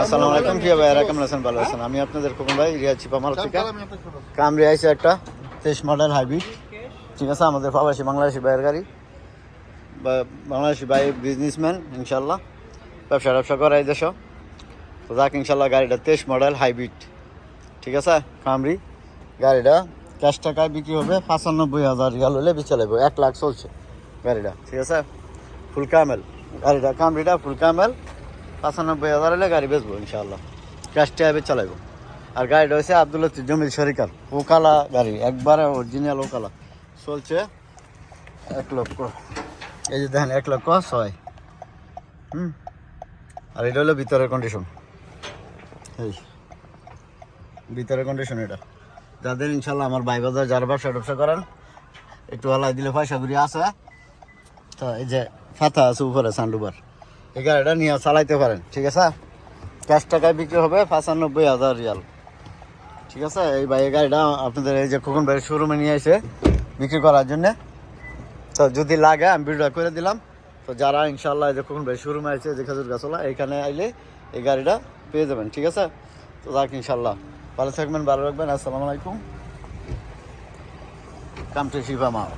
আসসালামু আলাইকুম প্রিয় ভাইরা, কেমন আছেন? ভালো আছেন? আমি আপনাদের খোকন ভাই, রিয়া চিপামাল থেকে। কামরি আইছে একটা 23 মডেল হাইব্রিড, ঠিক আছে? আমাদের প্রবাসী বাংলাদেশি ভাইয়ের গাড়ি, বাংলাদেশি ভাই বিজনেসম্যান, ইনশাল্লাহ ব্যবসা করে এই দেশ। তো যাক, ইনশাল্লাহ গাড়িটা 23 মডেল হাইব্রিড, ঠিক আছে? কামরি গাড়িটা ক্যাশ টাকায় বিক্রি হবে 95,000 রিয়াল হলে বেচে লাগবে। 1 লাখ চলছে গাড়িটা, ঠিক আছে? ফুল ক্যামেল গাড়িটা, কামরিটা ফুল ক্যামেল 95,000 হলে গাড়ি বেচবো ইনশাআল্লাহ, ক্যাশ টাইপে চালাইবো। আর গাড়িটা হচ্ছে আব্দুল লতিফ জমিল শরিকার ওকালা গাড়ি, একবারে অরিজিনাল ওকালা, চলছে 1 লক্ষ। এই যে দেখেন 1,06,000। আর এটা হলো ভিতরের কন্ডিশন, এই ভিতরের কন্ডিশন এটা। যাদের ইনশাল্লাহ আমার ভাই বাজার যারা ব্যবসা করেন, একটু হালাই দিলে পয়সা ঘুরি আছে, তো এই যে ফাতা আছে উপরে সান্ডুবার, এই গাড়িটা নিয়ে চালাইতে পারেন, ঠিক আছে? ক্যাশ টাকায় বিক্রি হবে 95,000 রিয়াল, ঠিক আছে? এই ভাই গাড়িটা আপনাদের এই যে খোকন ভাইয়ের শোরুমে নিয়ে এসে বিক্রি করার জন্যে। তো যদি লাগে আমি ভিডিও করে দিলাম। তো যারা ইনশাল্লাহ এই যে খোকন ভাই শোরুমে আছে যে খেজুর গাছলা, এখানে আইলে এই গাড়িটা পেয়ে যাবেন, ঠিক আছে? তো যাক, ইনশাল্লাহ ভালো থাকবেন, ভালো রাখবেন। আসসালামু আলাইকুম। কাম টু শিবা মাও।